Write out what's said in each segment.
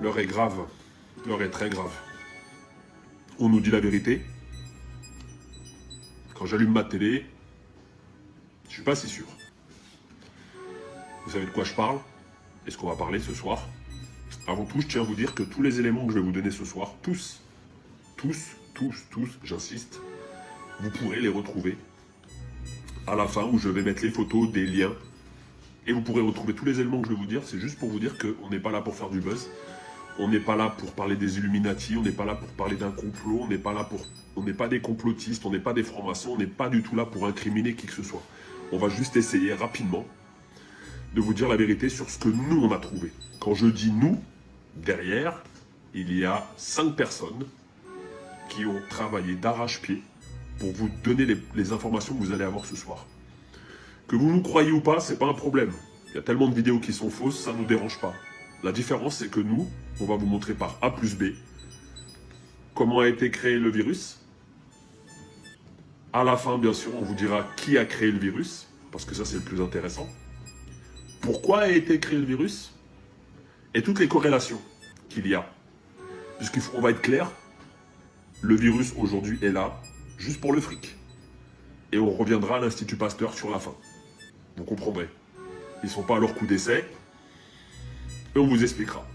L'heure est grave. L'heure est très grave. On nous dit la vérité. Quand j'allume ma télé, je suis pas si sûr. Vous savez de quoi je parle? Est-ce qu'on va parler ce soir? Avant tout, je tiens à vous dire que tous les éléments que je vais vous donner ce soir, tous, j'insiste, vous pourrez les retrouver à la fin où je vais mettre les photos, des liens. Et vous pourrez retrouver tous les éléments que je vais vous dire. C'est juste pour vous dire qu'on n'est pas là pour faire du buzz. On n'est pas là pour parler des Illuminati. On n'est pas là pour parler d'un complot. On n'est pas là pour... On n'est pas des complotistes. On n'est pas des francs-maçons. On n'est pas du tout là pour incriminer qui que ce soit. On va juste essayer rapidement de vous dire la vérité sur ce que nous, on a trouvé. Quand je dis nous, derrière, il y a 5 personnes qui ont travaillé d'arrache-pied pour vous donner les informations que vous allez avoir ce soir. Que vous nous croyez ou pas, c'est pas un problème. Il y a tellement de vidéos qui sont fausses, ça ne nous dérange pas. La différence, c'est que nous, on va vous montrer par A plus B comment a été créé le virus. À la fin, bien sûr, on vous dira qui a créé le virus, parce que ça, c'est le plus intéressant. Pourquoi a été créé le virus et toutes les corrélations qu'il y a. Puisqu'on va être clair, le virus aujourd'hui est là, juste pour le fric. Et on reviendra à l'Institut Pasteur sur la fin. Vous comprendrez. Ils ne sont pas à leur coup d'essai. Et on vous expliquera.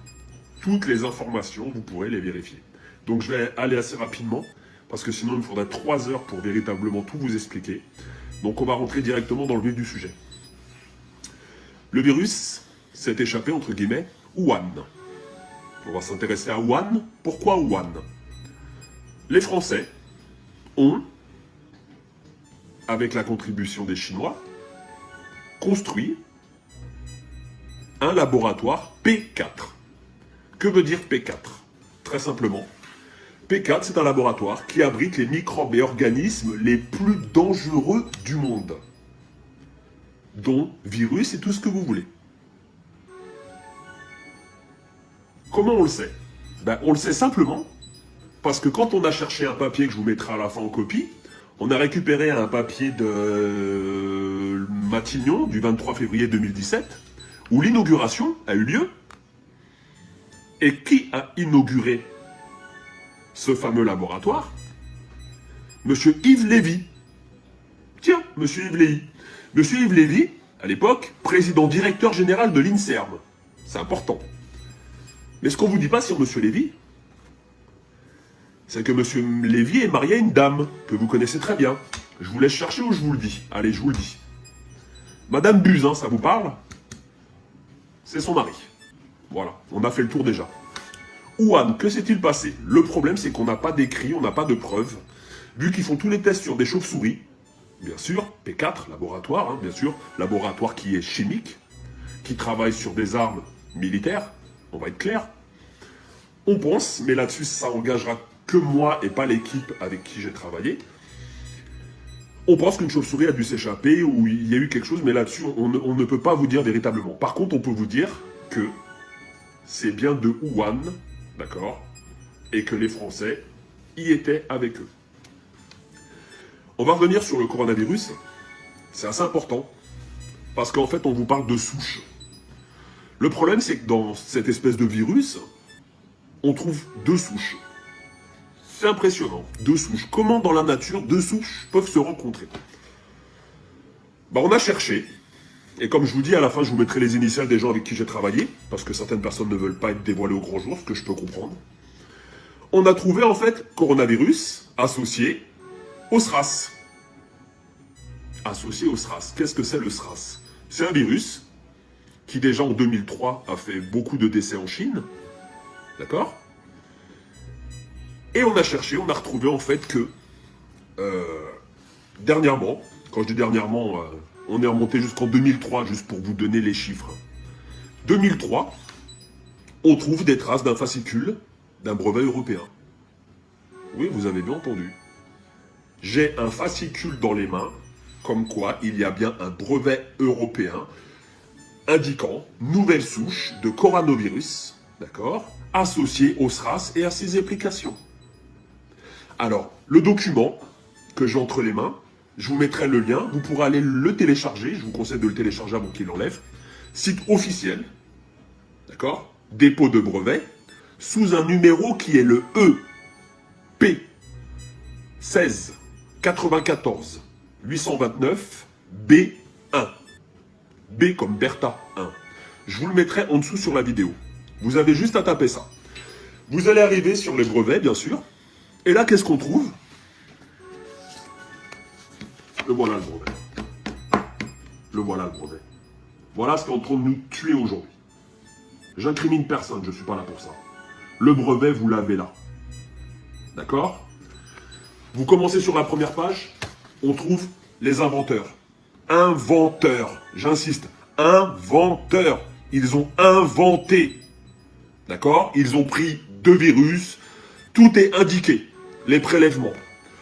Toutes les informations, vous pourrez les vérifier. Donc je vais aller assez rapidement, parce que sinon il me faudrait 3 heures pour véritablement tout vous expliquer. Donc on va rentrer directement dans le vif du sujet. Le virus s'est échappé, entre guillemets, Wuhan. On va s'intéresser à Wuhan. Pourquoi Wuhan? Les Français ont, avec la contribution des Chinois, construit un laboratoire P4. Que veut dire P4? Très simplement, P4, c'est un laboratoire qui abrite les microbes et organismes les plus dangereux du monde, dont virus et tout ce que vous voulez. Comment on le sait? On le sait simplement parce que quand on a cherché un papier que je vous mettrai à la fin en copie, on a récupéré un papier de Matignon du 23 février 2017 où l'inauguration a eu lieu. Et qui a inauguré ce fameux laboratoire? Monsieur Yves Lévy. Tiens, Monsieur Yves Lévy. Monsieur Yves Lévy, à l'époque, président directeur général de l'INSERM. C'est important. Mais ce qu'on ne vous dit pas sur Monsieur Lévy, c'est que Monsieur Lévy est marié à une dame que vous connaissez très bien. Je vous laisse chercher ou je vous le dis. Allez, je vous le dis. Madame Buzyn, ça vous parle? C'est son mari. Voilà, on a fait le tour déjà. Wuhan, que s'est-il passé? Le problème, c'est qu'on n'a pas d'écrit, on n'a pas de preuves. Vu qu'ils font tous les tests sur des chauves-souris, bien sûr, P4, laboratoire, hein, bien sûr, laboratoire qui est chimique, qui travaille sur des armes militaires, on va être clair. On pense, mais là-dessus, ça engagera que moi et pas l'équipe avec qui j'ai travaillé. On pense qu'une chauve-souris a dû s'échapper ou il y a eu quelque chose, mais là-dessus, on ne peut pas vous dire véritablement. Par contre, on peut vous dire que c'est bien de Wuhan, d'accord, et que les Français y étaient avec eux. On va revenir sur le coronavirus. C'est assez important, parce qu'en fait, on vous parle de souches. Le problème, c'est que dans cette espèce de virus, on trouve 2 souches. C'est impressionnant, 2 souches. Comment dans la nature 2 souches peuvent se rencontrer? On a cherché, et comme je vous dis, à la fin, je vous mettrai les initiales des gens avec qui j'ai travaillé, parce que certaines personnes ne veulent pas être dévoilées au grand jour, ce que je peux comprendre. On a trouvé, en fait, coronavirus associé au SRAS. Associé au SRAS. Qu'est-ce que c'est le SRAS? C'est un virus qui, déjà en 2003, a fait beaucoup de décès en Chine. D'accord? Et on a cherché, on a retrouvé en fait que, dernièrement, quand je dis dernièrement, on est remonté jusqu'en 2003, juste pour vous donner les chiffres. 2003, on trouve des traces d'un fascicule d'un brevet européen. Oui, vous avez bien entendu. J'ai un fascicule dans les mains, comme quoi il y a bien un brevet européen indiquant nouvelle souche de coronavirus, d'accord, associée au SRAS et à ses applications. Alors, le document que j'ai entre les mains, je vous mettrai le lien, vous pourrez aller le télécharger, je vous conseille de le télécharger avant qu'il l'enlève. Site officiel, d'accord, dépôt de brevet, sous un numéro qui est le EP 16 94 829 B1. B comme Bertha 1. Je vous le mettrai en dessous sur la vidéo. Vous avez juste à taper ça. Vous allez arriver sur les brevets, bien sûr. Et là, qu'est-ce qu'on trouve? Le voilà, le brevet. Le voilà, le brevet. Voilà ce qui est en train de nous tuer aujourd'hui. J'incrimine personne, je ne suis pas là pour ça. Le brevet, vous l'avez là. D'accord? Vous commencez sur la première page, on trouve les inventeurs. Inventeurs, j'insiste, inventeurs. Ils ont inventé. D'accord? Ils ont pris 2 virus. Tout est indiqué. Les prélèvements.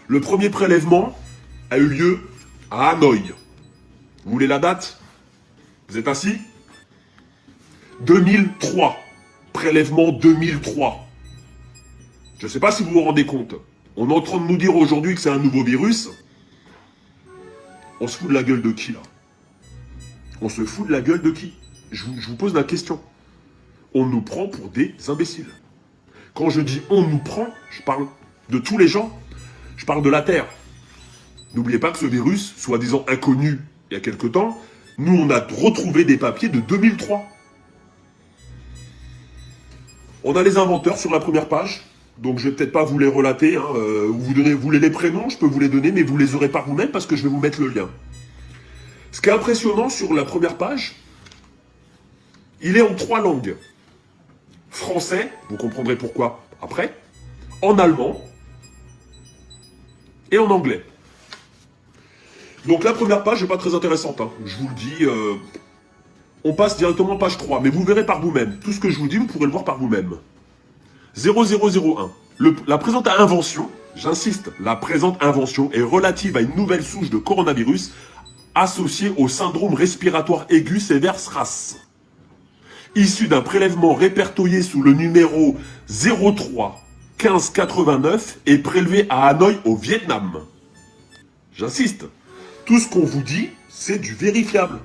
Le premier prélèvement a eu lieu à Hanoï. Vous voulez la date? Vous êtes assis? 2003. Prélèvement 2003. Je ne sais pas si vous vous rendez compte. On est en train de nous dire aujourd'hui que c'est un nouveau virus. On se fout de la gueule de qui, là? On se fout de la gueule de qui? Je vous pose la question. On nous prend pour des imbéciles. Quand je dis on nous prend, je parle de tous les gens. Je parle de la Terre. N'oubliez pas que ce virus, soi-disant inconnu il y a quelque temps, nous on a retrouvé des papiers de 2003. On a les inventeurs sur la première page. Donc je vais peut-être pas vous les relater. Hein. Vous voulez les prénoms, je peux vous les donner, mais vous les aurez par vous-même parce que je vais vous mettre le lien. Ce qui est impressionnant sur la première page, il est en 3 langues. Français, vous comprendrez pourquoi après, en allemand et en anglais. Donc la première page n'est pas très intéressante, hein. Je vous le dis, on passe directement à page 3, mais vous verrez par vous-même. Tout ce que je vous dis, vous pourrez le voir par vous-même. 0001. La présente invention, j'insiste, la présente invention est relative à une nouvelle souche de coronavirus associée au syndrome respiratoire aigu sévère SRAS. Issu d'un prélèvement répertorié sous le numéro 03 1589 et prélevé à Hanoï au Vietnam. J'insiste, tout ce qu'on vous dit, c'est du vérifiable.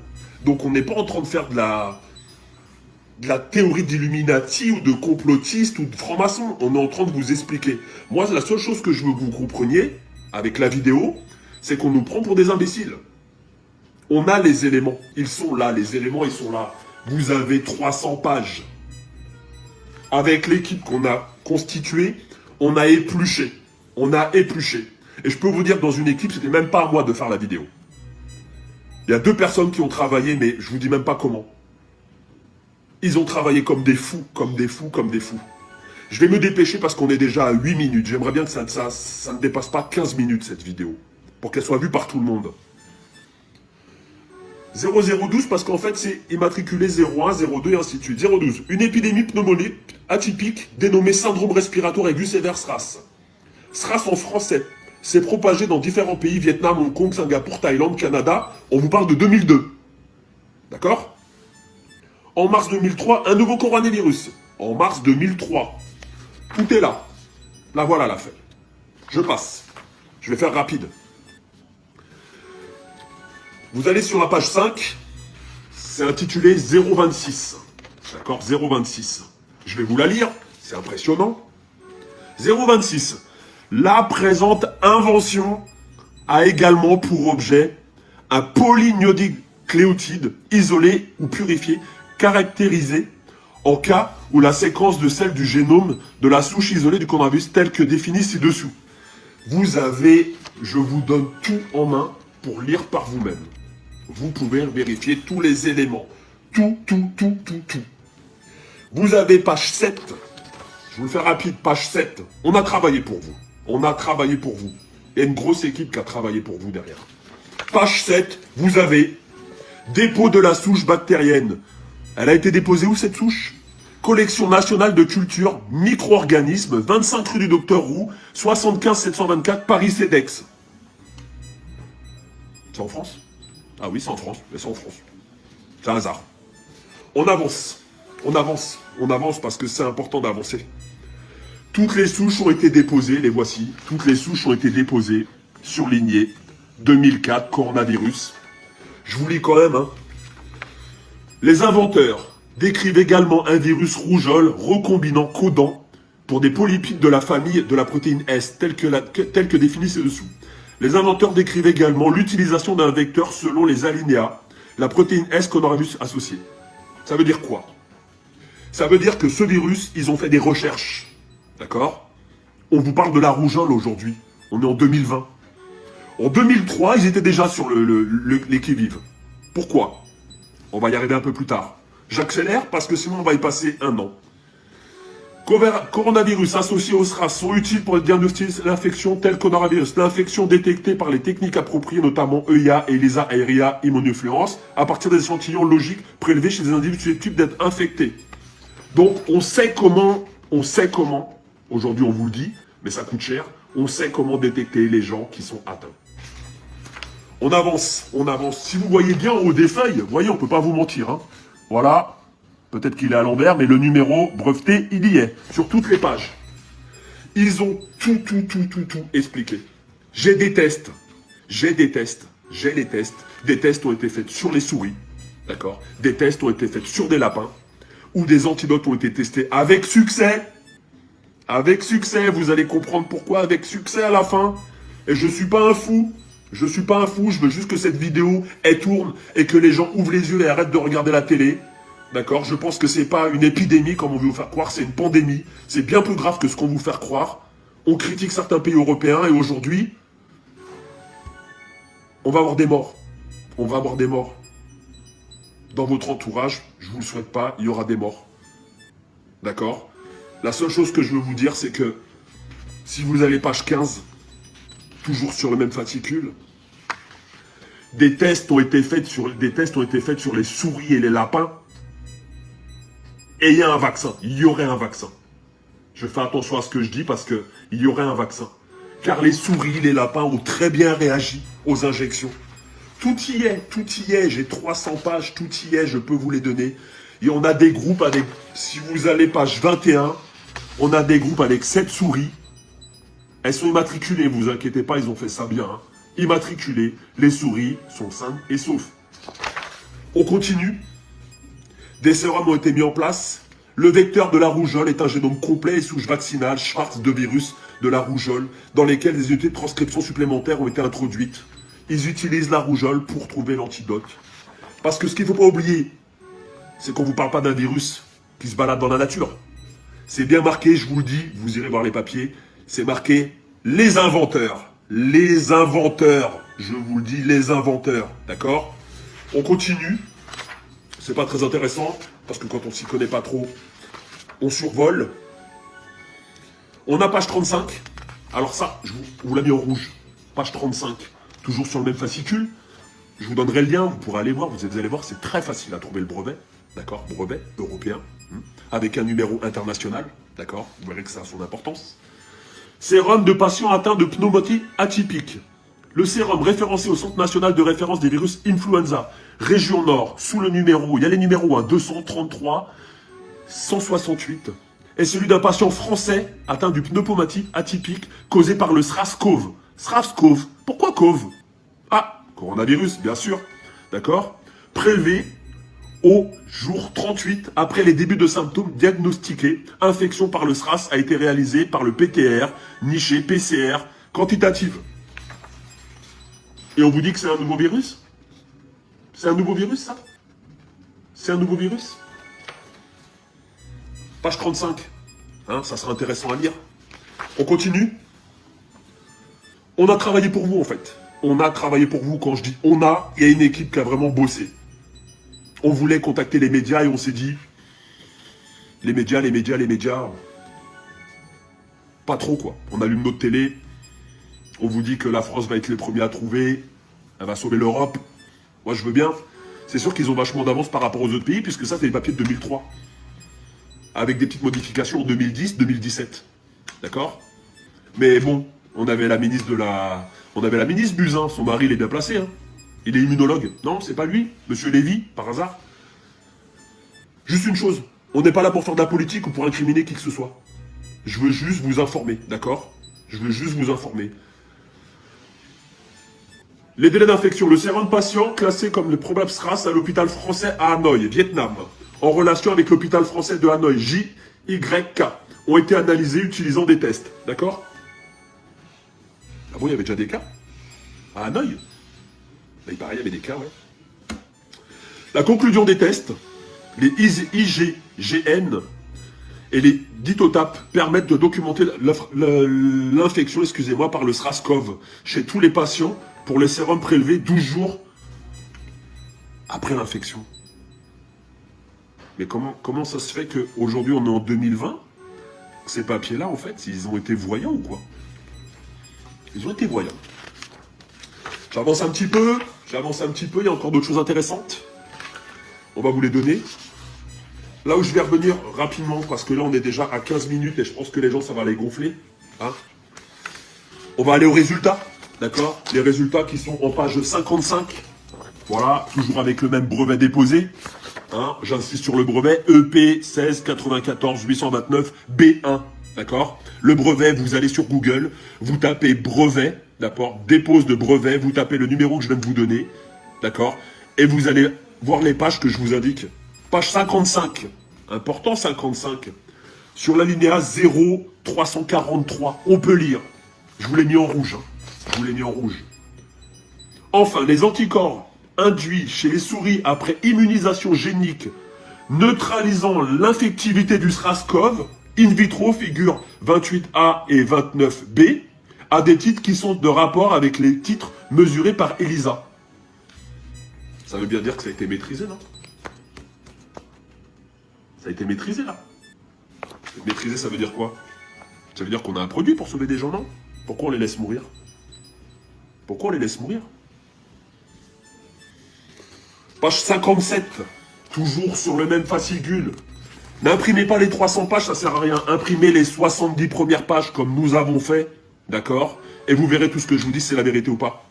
Donc on n'est pas en train de faire de la théorie d'Illuminati ou de complotiste ou de franc-maçon. On est en train de vous expliquer. Moi, la seule chose que je veux que vous compreniez avec la vidéo, c'est qu'on nous prend pour des imbéciles. On a les éléments. Ils sont là, les éléments, ils sont là. Vous avez 300 pages. Avec l'équipe qu'on a constituée, on a épluché. On a épluché. Et je peux vous dire que dans une équipe, c'était même pas à moi de faire la vidéo. Il y a 2 personnes qui ont travaillé, mais je vous dis même pas comment. Ils ont travaillé comme des fous, comme des fous, comme des fous. Je vais me dépêcher parce qu'on est déjà à 8 minutes. J'aimerais bien que ça ne dépasse pas 15 minutes, cette vidéo. Pour qu'elle soit vue par tout le monde. 0012 parce qu'en fait, c'est immatriculé 01, 02 et ainsi de suite. 012. Une épidémie pneumonique atypique dénommée syndrome respiratoire aigu sévère SRAS. SRAS en français. C'est propagé dans différents pays, Vietnam, Hong Kong, Singapour, Thaïlande, Canada. On vous parle de 2002. D'accord? En mars 2003, un nouveau coronavirus. En mars 2003. Tout est là. Là, voilà la feuille. Je passe. Je vais faire rapide. Vous allez sur la page 5. C'est intitulé 026. D'accord? 026. Je vais vous la lire. C'est impressionnant. 026. La présente invention a également pour objet un polynucléotide isolé ou purifié, caractérisé en cas où la séquence de celle du génome de la souche isolée du coronavirus telle que définie ci-dessous. Vous avez, je vous donne tout en main pour lire par vous-même. Vous pouvez vérifier tous les éléments. Tout. Vous avez page 7. Je vous le fais rapide, page 7. On a travaillé pour vous. On a travaillé pour vous. Il y a une grosse équipe qui a travaillé pour vous derrière. Page 7, vous avez dépôt de la souche bactérienne. Elle a été déposée où cette souche? Collection nationale de culture, micro-organismes, 25 rue du Docteur Roux, 75 724 Paris-Cedex. C'est en France? Ah oui, c'est en France. Mais c'est en France. C'est un hasard. On avance. On avance parce que c'est important d'avancer. Toutes les souches ont été déposées, les voici. Toutes les souches ont été déposées, surlignées. 2004, coronavirus. Je vous lis quand même, hein. Les inventeurs, décrivent également un virus rougeole recombinant codant pour des polypes de la famille de la protéine S, tel que défini ci-dessous. Les inventeurs décrivent également l'utilisation d'un vecteur selon les alinéas, la protéine S coronavirus associée. Ça veut dire quoi? Ça veut dire que ce virus, ils ont fait des recherches. D'accord? On vous parle de la rougeole aujourd'hui. On est en 2020. En 2003, ils étaient déjà sur les qui-vive. Pourquoi? On va y arriver un peu plus tard. J'accélère parce que sinon on va y passer un an. Coronavirus associés au SRAS sont utiles pour diagnostiquer l'infection telle coronavirus. L'infection détectée par les techniques appropriées, notamment EIA, ELISA, aérea, immunofluorescence, à partir des échantillons logiques prélevés chez des individus susceptibles d'être infectés. Donc on sait comment, aujourd'hui on vous le dit, mais ça coûte cher, on sait comment détecter les gens qui sont atteints. On avance. Si vous voyez bien en haut des feuilles, vous voyez, on ne peut pas vous mentir. Hein. Voilà. Peut-être qu'il est à l'envers, mais le numéro breveté, il y est, sur toutes les pages. Ils ont tout expliqué. J'ai des tests. Des tests ont été faits sur les souris, d'accord? Des tests ont été faits sur des lapins, où des antidotes ont été testés avec succès. Avec succès, vous allez comprendre pourquoi avec succès à la fin. Et je suis pas un fou. Je veux juste que cette vidéo, elle tourne et que les gens ouvrent les yeux et arrêtent de regarder la télé. D'accord? Je pense que c'est pas une épidémie comme on veut vous faire croire, c'est une pandémie. C'est bien plus grave que ce qu'on vous fait croire. On critique certains pays européens et aujourd'hui, on va avoir des morts. Dans votre entourage, je vous le souhaite pas, il y aura des morts. D'accord? La seule chose que je veux vous dire, c'est que si vous allez page 15, toujours sur le même fascicule, des tests ont été faits sur les souris et les lapins. Et il y a un vaccin, il y aurait un vaccin. Je fais attention à ce que je dis parce qu'il y aurait un vaccin. Car les souris, les lapins ont très bien réagi aux injections. Tout y est, j'ai 300 pages, tout y est, je peux vous les donner. Et on a des groupes avec, si vous allez page 21, on a des groupes avec 7 souris. Elles sont immatriculées, vous inquiétez pas, ils ont fait ça bien. Hein. Immatriculées, les souris sont saines et saufs. On continue. Des sérums ont été mis en place. Le vecteur de la rougeole est un génome complet et souche vaccinale Schwartz de virus de la rougeole, dans lesquels des unités de transcription supplémentaires ont été introduites. Ils utilisent la rougeole pour trouver l'antidote. Parce que ce qu'il ne faut pas oublier, c'est qu'on ne vous parle pas d'un virus qui se balade dans la nature. C'est bien marqué, je vous le dis, vous irez voir les papiers, c'est marqué les inventeurs. Les inventeurs, je vous le dis, les inventeurs, d'accord? On continue. C'est pas très intéressant, parce que quand on s'y connaît pas trop, on survole. On a page 35. Alors ça, je vous l'ai mis en rouge. Page 35, toujours sur le même fascicule. Je vous donnerai le lien, vous pourrez aller voir. Vous allez voir, c'est très facile à trouver le brevet. D'accord? Brevet européen. Avec un numéro international. D'accord? Vous verrez que ça a son importance. Sérum de patients atteints de pneumonie atypique. Le sérum référencé au Centre national de référence des virus influenza, région Nord, sous le numéro, il y a les numéros 233, 168, est celui d'un patient français atteint du pneumonie atypique causé par le SRAS-CoV. SRAS-CoV, pourquoi CoV? Ah, coronavirus, bien sûr, d'accord? Prélevé au jour 38, après les débuts de symptômes diagnostiqués, infection par le SRAS a été réalisée par le PTR, niché PCR, quantitative. Et on vous dit que c'est un nouveau virus? C'est un nouveau virus, ça? C'est un nouveau virus? Page 35. Hein, ça sera intéressant à lire. On continue. On a travaillé pour vous, en fait. On a travaillé pour vous. Quand je dis on a, il y a une équipe qui a vraiment bossé. On voulait contacter les médias et on s'est dit, les médias, pas trop, quoi. On allume notre télé. On vous dit que la France va être les premiers à trouver, elle va sauver l'Europe. Moi, je veux bien. C'est sûr qu'ils ont vachement d'avance par rapport aux autres pays, puisque ça, c'est les papiers de 2003. Avec des petites modifications en 2010, 2017. D'accord? Mais bon, on avait la ministre Buzyn, son mari, il est bien placé. Hein. Il est immunologue. Non, c'est pas lui. Monsieur Lévy, par hasard. Juste une chose, on n'est pas là pour faire de la politique ou pour incriminer qui que ce soit. Je veux juste vous informer, d'accord? Je veux juste vous informer. Les délais d'infection. Le sérum patient classé comme le probable SRAS à l'hôpital français à Hanoï, Vietnam. en relation avec l'hôpital français de Hanoï, JYK, ont été analysés utilisant des tests. D'accord? Ah bon, il y avait déjà des cas? À Hanoï? Bah, il paraît, il y avait des cas, ouais. La conclusion des tests, les IgGN et les ditotapes permettent de documenter l'infection, excusez-moi, par le SRAS-CoV chez tous les patients pour les sérums prélevés 12 jours après l'infection. Mais comment ça se fait qu'aujourd'hui, on est en 2020, ces papiers-là, en fait, ils ont été voyants ou quoi? Ils ont été voyants. J'avance un petit peu, il y a encore d'autres choses intéressantes. On va vous les donner. Là où je vais revenir rapidement, parce que là, on est déjà à 15 minutes et je pense que les gens, ça va les gonfler. Hein. On va aller aux résultats, d'accord? Les résultats qui sont en page 55. Voilà, toujours avec le même brevet déposé. Hein, j'insiste sur le brevet EP 16 94 829 B1, d'accord? Le brevet, vous allez sur Google, vous tapez brevet, d'accord? Dépose de brevet, vous tapez le numéro que je viens de vous donner, d'accord? Et vous allez voir les pages que je vous indique. Page 55, important 55, sur l'alinéa 0343, on peut lire. Je vous l'ai mis en rouge, hein. Je vous l'ai mis en rouge. Enfin, les anticorps induits chez les souris après immunisation génique neutralisant l'infectivité du SRAS-CoV, in vitro, figure 28A et 29B, à des titres qui sont de rapport avec les titres mesurés par ELISA. Ça veut bien dire que ça a été maîtrisé, non? Ça a été maîtrisé, là. Maîtrisé, ça veut dire quoi? Ça veut dire qu'on a un produit pour sauver des gens, non? Pourquoi on les laisse mourir? Pourquoi on les laisse mourir? Page 57, toujours sur le même fascicule. N'imprimez pas les 300 pages, ça sert à rien. Imprimez les 70 premières pages comme nous avons fait, d'accord? Et vous verrez tout ce que je vous dis, c'est la vérité ou pas.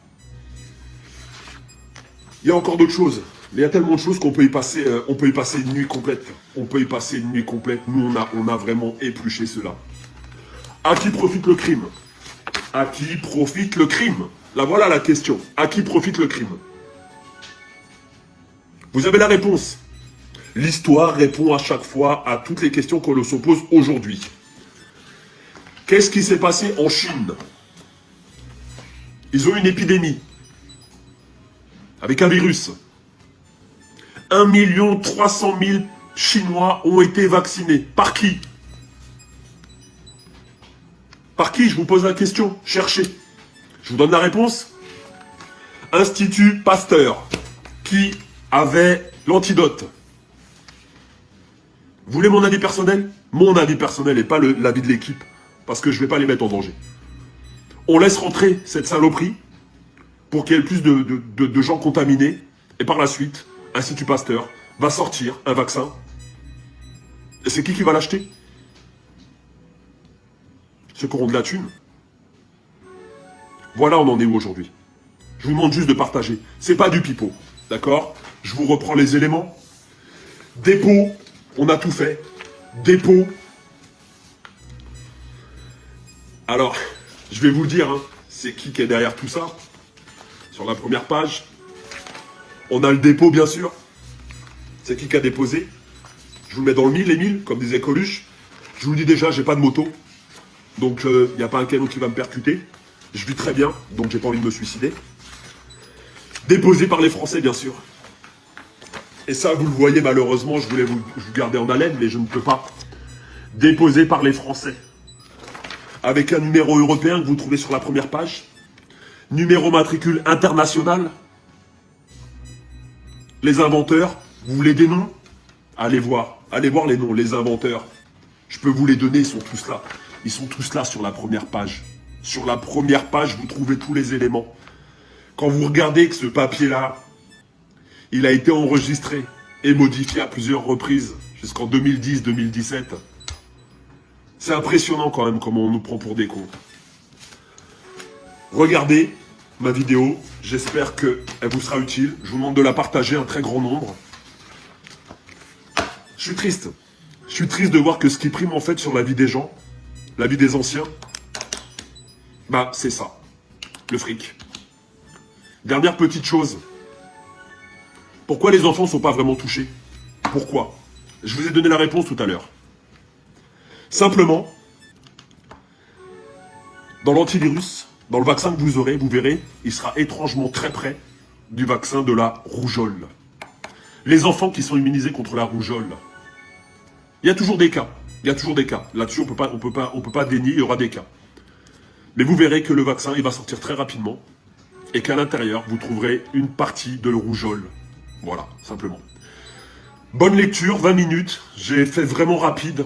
Il y a encore d'autres choses. Mais il y a tellement de choses qu'on peut y passer, une nuit complète. On peut y passer une nuit complète. Nous, on a vraiment épluché cela. À qui profite le crime? À qui profite le crime? Là, voilà la question. À qui profite le crime? Vous avez la réponse. L'histoire répond à chaque fois à toutes les questions qu'on se pose aujourd'hui. Qu'est-ce qui s'est passé en Chine? Ils ont une épidémie. Avec un virus. 1 300 000 Chinois ont été vaccinés. Par qui? Par qui? Je vous pose la question. Cherchez. Je vous donne la réponse. Institut Pasteur. Qui avait l'antidote. Vous voulez mon avis personnel? Mon avis personnel et pas l'avis de l'équipe. Parce que je ne vais pas les mettre en danger. On laisse rentrer cette saloperie pour qu'il y ait plus de gens contaminés. Et par la suite, Institut Pasteur va sortir un vaccin. Et c'est qui va l'acheter? Ceux qui auront de la thune. Voilà, on en est où aujourd'hui? Je vous demande juste de partager. C'est pas du pipeau. D'accord? Je vous reprends les éléments. Dépôt, on a tout fait. Dépôt. Alors, je vais vous le dire, hein, c'est qui est derrière tout ça? Sur la première page, on a le dépôt, bien sûr. C'est qui a déposé? Je vous le mets dans le mille, les mille, comme disait Coluche. Je vous le dis déjà, j'ai pas de moto. Donc, il n'y a pas un canon qui va me percuter. Je vis très bien, donc j'ai pas envie de me suicider. Déposé par les Français, bien sûr. Et ça, vous le voyez, malheureusement, je voulais vous garder en haleine, mais je ne peux pas. Déposé par les Français. Avec un numéro européen que vous trouvez sur la première page. Numéro matricule international. Les inventeurs, vous voulez des noms? Allez voir les noms, les inventeurs. Je peux vous les donner, ils sont tous là. Ils sont tous là sur la première page. Sur la première page, vous trouvez tous les éléments. Quand vous regardez que ce papier-là, il a été enregistré et modifié à plusieurs reprises, jusqu'en 2010-2017. C'est impressionnant quand même comment on nous prend pour des cons. Regardez ma vidéo, j'espère qu'elle vous sera utile. Je vous demande de la partager un très grand nombre. Je suis triste. Je suis triste de voir que ce qui prime en fait sur la vie des gens, la vie des anciens, bah c'est ça, le fric. Dernière petite chose. Pourquoi les enfants ne sont pas vraiment touchés? Pourquoi? Je vous ai donné la réponse tout à l'heure. Simplement, dans l'antivirus, dans le vaccin que vous aurez, vous verrez, il sera étrangement très près du vaccin de la rougeole. Les enfants qui sont immunisés contre la rougeole, il y a toujours des cas. Il y a toujours des cas. Là-dessus, on peut pas dénier, il y aura des cas. Mais vous verrez que le vaccin, il va sortir très rapidement et qu'à l'intérieur, vous trouverez une partie de la rougeole. Voilà, simplement. Bonne lecture, 20 minutes. J'ai fait vraiment rapide.